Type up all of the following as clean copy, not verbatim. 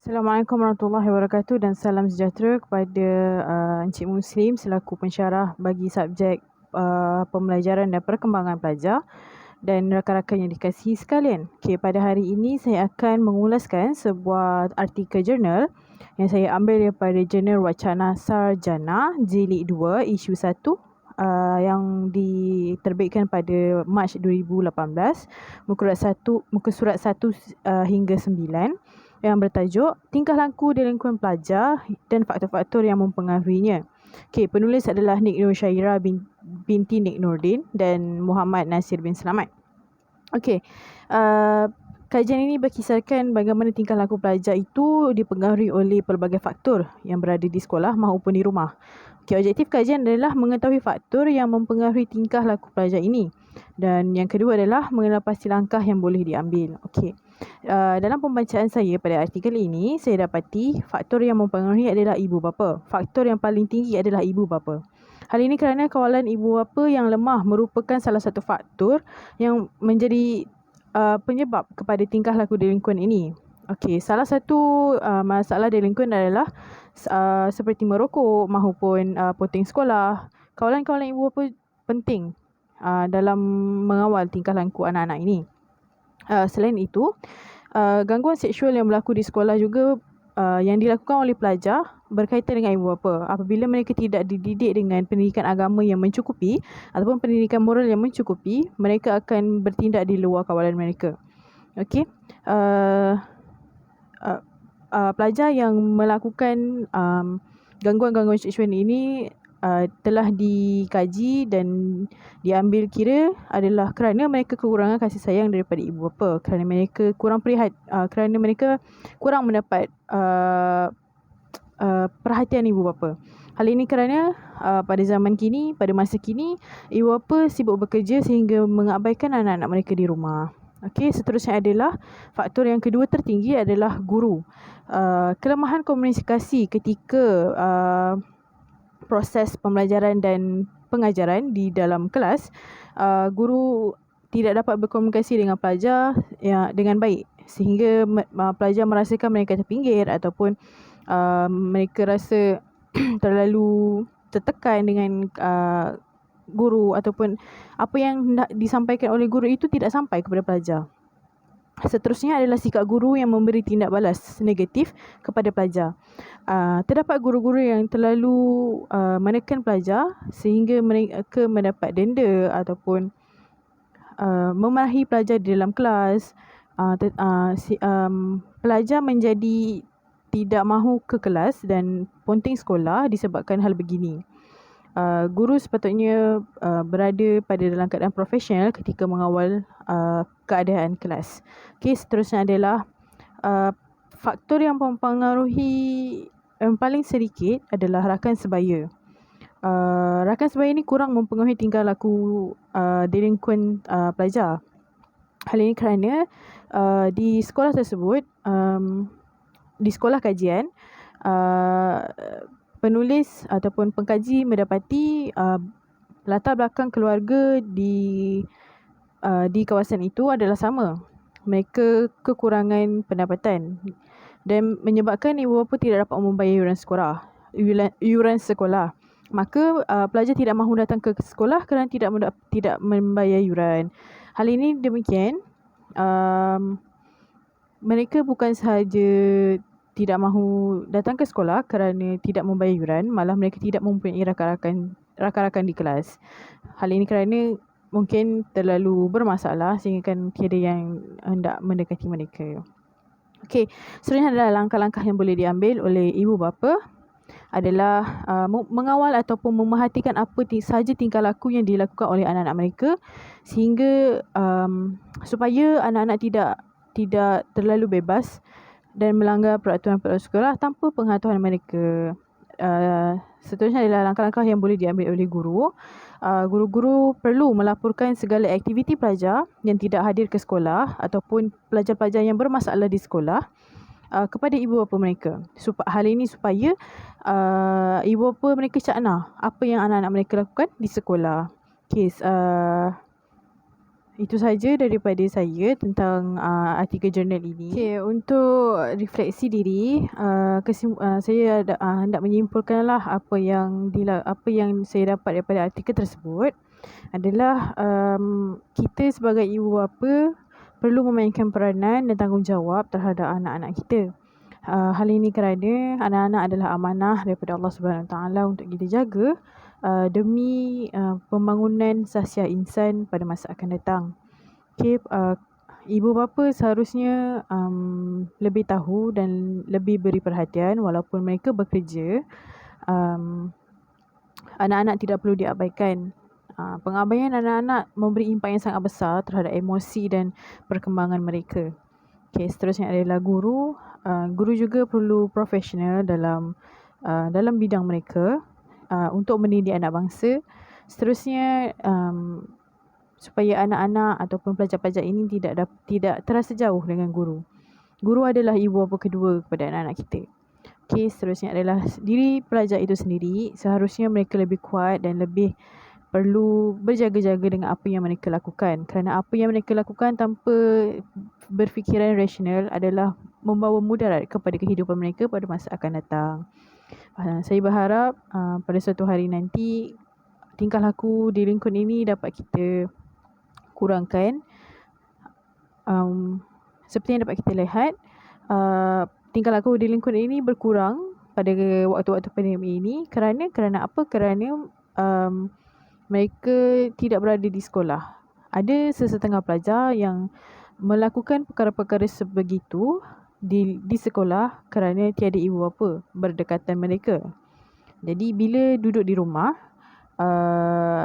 Assalamualaikum warahmatullahi wabarakatuh dan salam sejahtera kepada Encik Muslim selaku pensyarah bagi subjek pembelajaran dan perkembangan pelajar dan rakan-rakan yang dikasihi sekalian. Okey, pada hari ini saya akan mengulaskan sebuah artikel jurnal yang saya ambil daripada Jurnal Wacana Sarjana Jilid 2 isu 1 yang diterbitkan pada Mac 2018, muka surat 1 hingga 9, yang bertajuk Tingkah Laku Delinkuan Pelajar dan Faktor-Faktor yang Mempengaruhinya. Okey, penulis adalah Nik Nur Syairah binti Nik Nurdin dan Muhammad Nasir bin Selamat. Okey, kajian ini berkisarkan bagaimana tingkah laku pelajar itu dipengaruhi oleh pelbagai faktor yang berada di sekolah maupun di rumah. Okey, objektif kajian adalah mengetahui faktor yang mempengaruhi tingkah laku pelajar ini. Dan yang kedua adalah mengenal pasti langkah yang boleh diambil. Okey. Dalam pembacaan saya pada artikel ini, saya dapati faktor yang mempengaruhi adalah ibu bapa. Faktor yang paling tinggi adalah ibu bapa. Hal ini kerana kawalan ibu bapa yang lemah merupakan salah satu faktor yang menjadi penyebab kepada tingkah laku delinkuan ini. Okey, salah satu masalah delinkuan adalah seperti merokok maupun poting sekolah. Kawalan-kawalan ibu bapa penting dalam mengawal tingkah laku anak-anak ini. Selain itu, gangguan seksual yang berlaku di sekolah juga yang dilakukan oleh pelajar berkaitan dengan ibu bapa. Apabila mereka tidak dididik dengan pendidikan agama yang mencukupi ataupun pendidikan moral yang mencukupi, mereka akan bertindak di luar kawalan mereka. Okey. Pelajar yang melakukan gangguan-gangguan seksual ini telah dikaji dan diambil kira adalah kerana mereka kekurangan kasih sayang daripada ibu bapa, kerana mereka kurang kerana mereka kurang mendapat perhatian ibu bapa. Hal ini kerana pada zaman kini, pada masa kini, ibu bapa sibuk bekerja sehingga mengabaikan anak-anak mereka di rumah. Okey, seterusnya adalah faktor yang kedua tertinggi adalah guru. Kelemahan komunikasi ketika proses pembelajaran dan pengajaran di dalam kelas, guru tidak dapat berkomunikasi dengan pelajar dengan baik sehingga pelajar merasakan mereka terpinggir ataupun mereka rasa terlalu tertekan dengan guru ataupun apa yang hendak disampaikan oleh guru itu tidak sampai kepada pelajar. Seterusnya adalah sikap guru yang memberi tindak balas negatif kepada pelajar. Terdapat guru-guru yang terlalu menekan pelajar sehingga mereka mendapat denda ataupun memarahi pelajar di dalam kelas. Pelajar menjadi tidak mahu ke kelas dan ponting sekolah disebabkan hal begini. Guru sepatutnya berada pada dalam keadaan profesional ketika mengawal keadaan kelas. Okey, seterusnya adalah faktor yang mempengaruhi yang paling sedikit adalah rakan sebaya. Rakan sebaya ini kurang mempengaruhi tingkah laku delinkuan pelajar. Hal ini kerana di sekolah tersebut, di sekolah kajian, penulis ataupun pengkaji mendapati latar belakang keluarga di kawasan itu adalah sama. Mereka kekurangan pendapatan dan menyebabkan ibu bapa tidak dapat membayar yuran sekolah. Maka pelajar tidak mahu datang ke sekolah kerana tidak membayar yuran. Hal ini demikian, mereka bukan sahaja tidak mahu datang ke sekolah kerana tidak membayar yuran, malah mereka tidak mempunyai rakan-rakan di kelas. Hal ini kerana mungkin terlalu bermasalah sehingga tiada yang hendak mendekati mereka. Okey, seterusnya adalah langkah-langkah yang boleh diambil oleh ibu bapa adalah mengawal ataupun memerhatikan apa sahaja tingkah laku yang dilakukan oleh anak-anak mereka sehingga supaya anak-anak tidak terlalu bebas dan melanggar peraturan-peraturan sekolah tanpa pengetahuan mereka. Seterusnya adalah langkah-langkah yang boleh diambil oleh guru. Guru-guru perlu melaporkan segala aktiviti pelajar yang tidak hadir ke sekolah ataupun pelajar-pelajar yang bermasalah di sekolah kepada ibu bapa mereka. Hal ini supaya ibu bapa mereka cakna apa yang anak-anak mereka lakukan di sekolah. Okay, Itu saja daripada saya tentang artikel jurnal ini. Okay, untuk refleksi diri, saya hendak menyimpulkanlah apa yang saya dapat daripada artikel tersebut adalah kita sebagai ibu bapa perlu memainkan peranan dan tanggungjawab terhadap anak-anak kita. Hal ini kerana anak-anak adalah amanah daripada Allah Subhanahu Wa Taala untuk kita jaga demi pembangunan sahsiah insan pada masa akan datang. Okay, ibu bapa seharusnya lebih tahu dan lebih beri perhatian walaupun mereka bekerja. Anak-anak tidak perlu diabaikan. Pengabaian anak-anak memberi impak yang sangat besar terhadap emosi dan perkembangan mereka. Okay, seterusnya adalah guru. Guru juga perlu profesional dalam bidang mereka untuk mendidik anak bangsa. Seterusnya supaya anak-anak ataupun pelajar-pelajar ini tidak terasa jauh dengan guru. Guru adalah ibu bapa kedua kepada anak-anak kita. Okay, seterusnya adalah diri pelajar itu sendiri. Seharusnya mereka lebih kuat dan lebih perlu berjaga-jaga dengan apa yang mereka lakukan. Kerana apa yang mereka lakukan tanpa berfikiran rasional adalah membawa mudarat kepada kehidupan mereka pada masa akan datang. Saya berharap pada suatu hari nanti tingkah laku di lingkungan ini dapat kita kurangkan. Seperti yang dapat kita lihat, tingkah laku di lingkungan ini berkurang pada waktu-waktu pandemik ini. Kerana apa? Kerana mereka tidak berada di sekolah. Ada sesetengah pelajar yang melakukan perkara-perkara sebegitu di sekolah kerana tiada ibu bapa berdekatan mereka. Jadi bila duduk di rumah,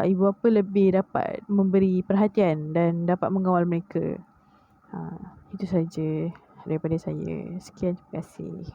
ibu bapa lebih dapat memberi perhatian dan dapat mengawal mereka. Itu saja daripada saya. Sekian, terima kasih.